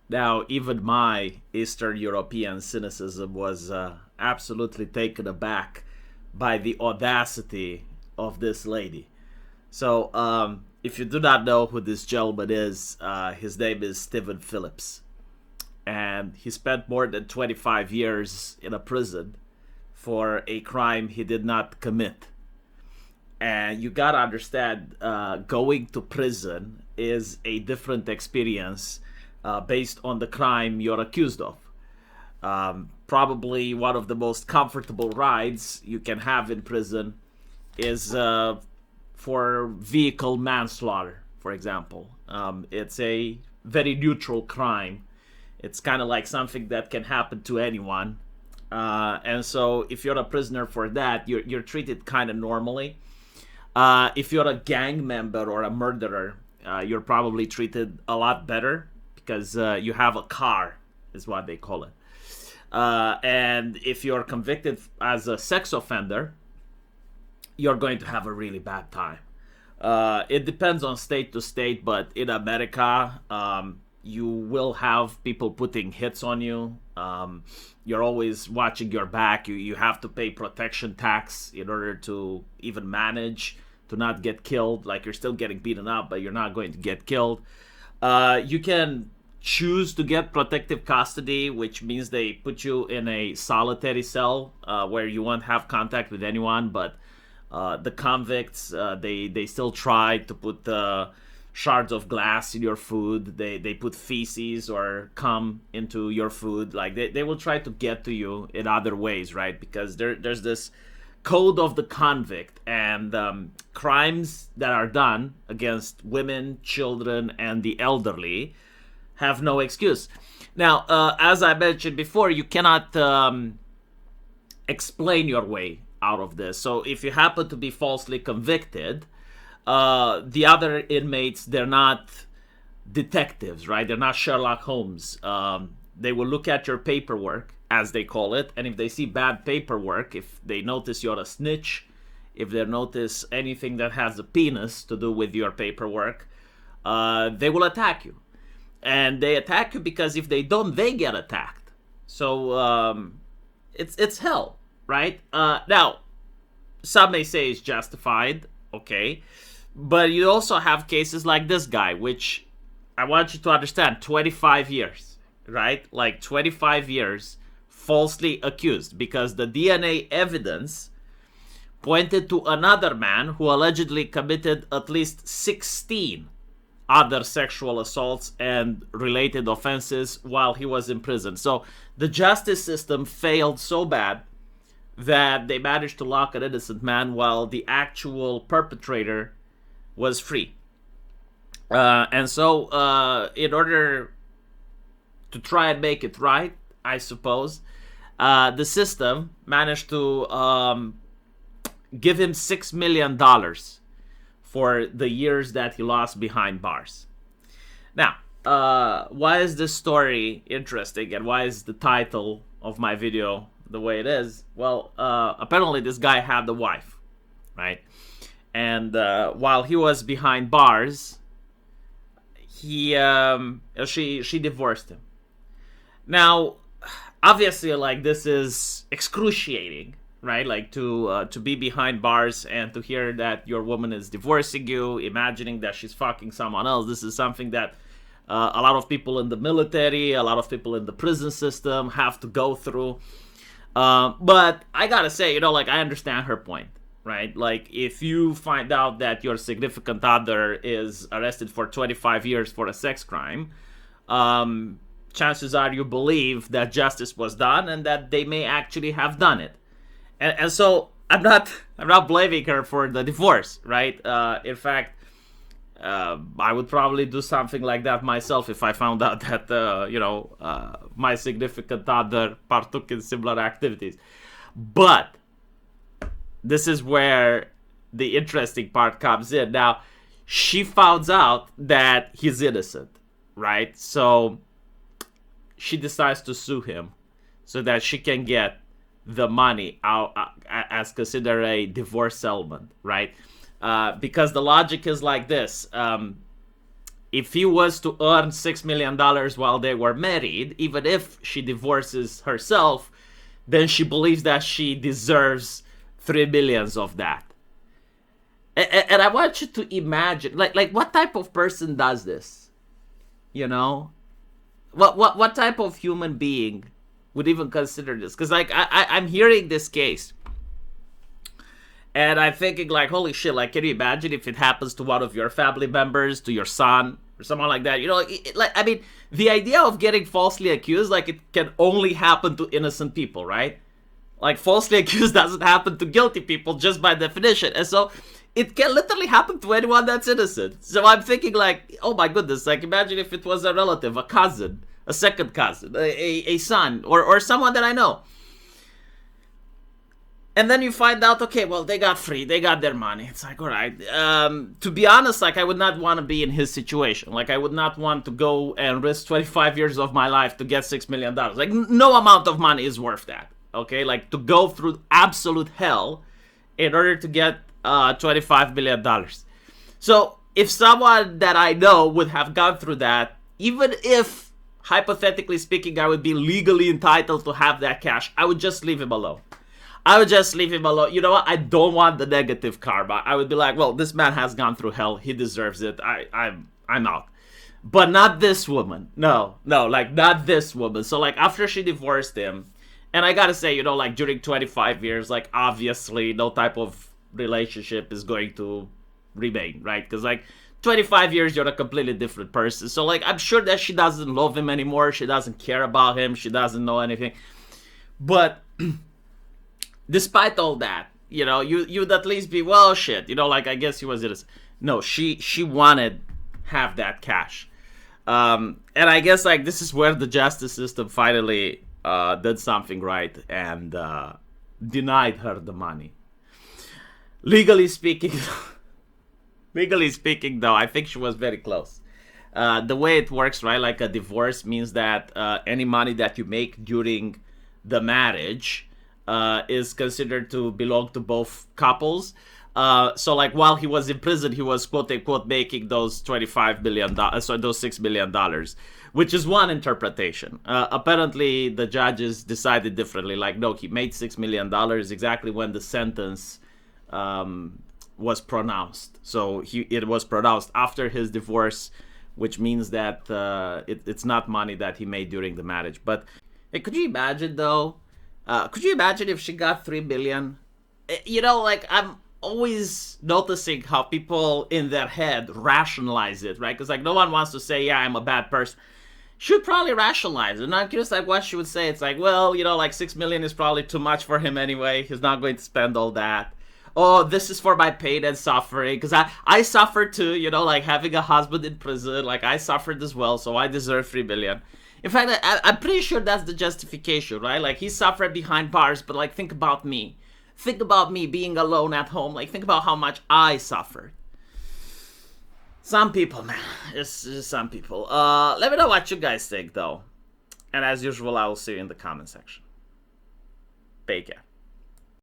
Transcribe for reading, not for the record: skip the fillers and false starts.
Now, even my Eastern European cynicism was absolutely taken aback by the audacity of this lady. So, if you do not know who this gentleman is, his name is Stephen Phillips. And he spent more than 25 years in a prison for a crime he did not commit. And you gotta understand, going to prison is a different experience based on the crime you're accused of. Probably one of the most comfortable rides you can have in prison is for vehicle manslaughter, for example. It's a very neutral crime. It's kind of like something that can happen to anyone. And so if you're a prisoner for that, you're treated kind of normally. If you're a gang member or a murderer, you're probably treated a lot better because you have a car, is what they call it. And if you're convicted as a sex offender, you're going to have a really bad time. It depends on state to state, but in America, you will have people putting hits on you. You're always watching your back. You have to pay protection tax in order to even manage to not get killed. Like, you're still getting beaten up, but you're not going to get killed. You can choose to get protective custody, which means they put you in a solitary cell where you won't have contact with anyone. But the convicts, they still try to put shards of glass in your food. They put feces or cum into your food. Like, they will try to get to you in other ways, right? Because there's this code of the convict, and crimes that are done against women, children, and the elderly have no excuse. Now, as I mentioned before, you cannot explain your way out of this. So if you happen to be falsely convicted, the other inmates, they're not detectives, right? They're not Sherlock Holmes. They will look at your paperwork, as they call it, and if they see bad paperwork, if they notice you're a snitch, if they notice anything that has a penis to do with your paperwork, they will attack you. And they attack you because if they don't, they get attacked. So it's hell, right? Now, some may say it's justified, okay, but you also have cases like this guy, which I want you to understand, 25 years, right? Like 25 years falsely accused because the DNA evidence pointed to another man who allegedly committed at least 16 other sexual assaults and related offenses while he was in prison. So the justice system failed so bad that they managed to lock an innocent man while the actual perpetrator was free. And so in order to try and make it right, I suppose, the system managed to give him $6 million for the years that he lost behind bars. Now, why is this story interesting and why is the title of my video the way it is? Well, apparently this guy had a wife, right? And while he was behind bars, she divorced him. Now, obviously, like, this is excruciating, right? Like, to be behind bars and to hear that your woman is divorcing you, imagining that she's fucking someone else. This is something that a lot of people in the military, a lot of people in the prison system have to go through. But I gotta say, like, I understand her point, right? Like, if you find out that your significant other is arrested for 25 years for a sex crime, chances are you believe that justice was done and that they may actually have done it. And so I'm not blaming her for the divorce, right? In fact, I would probably do something like that myself if I found out that my significant other partook in similar activities. But this is where the interesting part comes in. Now, she finds out that he's innocent, right? So she decides to sue him so that she can get the money out as considered a divorce settlement, right? Because the logic is like this. if he was to earn $6 million while they were married, even if she divorces herself, then she believes that she deserves $3 million of that. And I want you to imagine, like what type of person does this? You know, what type of human being would even consider this? Because like I'm hearing this case, and I'm thinking like, holy shit! Like, can you imagine if it happens to one of your family members, to your son, or someone like that? You know, like I mean, the idea of getting falsely accused, like it can only happen to innocent people, right? Like falsely accused doesn't happen to guilty people just by definition, and so it can literally happen to anyone that's innocent. So I'm thinking like, oh my goodness, like imagine if it was a relative, a cousin, a second cousin, a son, or someone that I know. And then you find out, okay, well, they got free, they got their money. It's like, all right. To be honest, like I would not want to be in his situation. Like I would not want to go and risk 25 years of my life to get $6 million. Like no amount of money is worth that. Okay, like to go through absolute hell in order to get $25 million. So if someone that I know would have gone through that, even if hypothetically speaking I would be legally entitled to have that cash, I would just leave him alone. I would just leave him alone. You know what? I don't want the negative karma. I would be like, well, this man has gone through hell. He deserves it. I'm out. But not this woman. No, like not this woman. So like after she divorced him, and I gotta say, you know, like during 25 years, like obviously no type of relationship is going to remain, right? Because like 25 years, you're a completely different person. So like I'm sure that she doesn't love him anymore. She doesn't care about him. She doesn't know anything. But despite all that, you know, you'd at least be, well, shit, you know, like I guess he was innocent. No, she wanted have that cash, and I guess like this is where the justice system finally did something right and denied her the money. Legally speaking, though, I think she was very close. The way it works, right? Like a divorce means that any money that you make during the marriage is considered to belong to both couples. So like while he was in prison, he was quote unquote making those $25 million, so those $6 million, which is one interpretation. Apparently the judges decided differently. Like, no, he made $6 million exactly when the sentence was pronounced. So it was pronounced after his divorce, which means that it's not money that he made during the marriage. But hey, could you imagine though? Could you imagine if she got $3 million? You know, like I'm always noticing how people in their head rationalize it, right? Because like no one wants to say, yeah, I'm a bad person. She would probably rationalize it. And I'm curious like what she would say. It's like, well, you know, like $6 million is probably too much for him anyway. He's not going to spend all that. Oh, this is for my pain and suffering. Because I suffered too, you know, like having a husband in prison. Like I suffered as well, so I deserve $3 million. In fact, I'm pretty sure that's the justification, right? Like, he suffered behind bars, but, like, think about me. Think about me being alone at home. Like, think about how much I suffered. Some people, man. It's just some people. Let me know what you guys think, though. And as usual, I will see you in the comment section. Take care.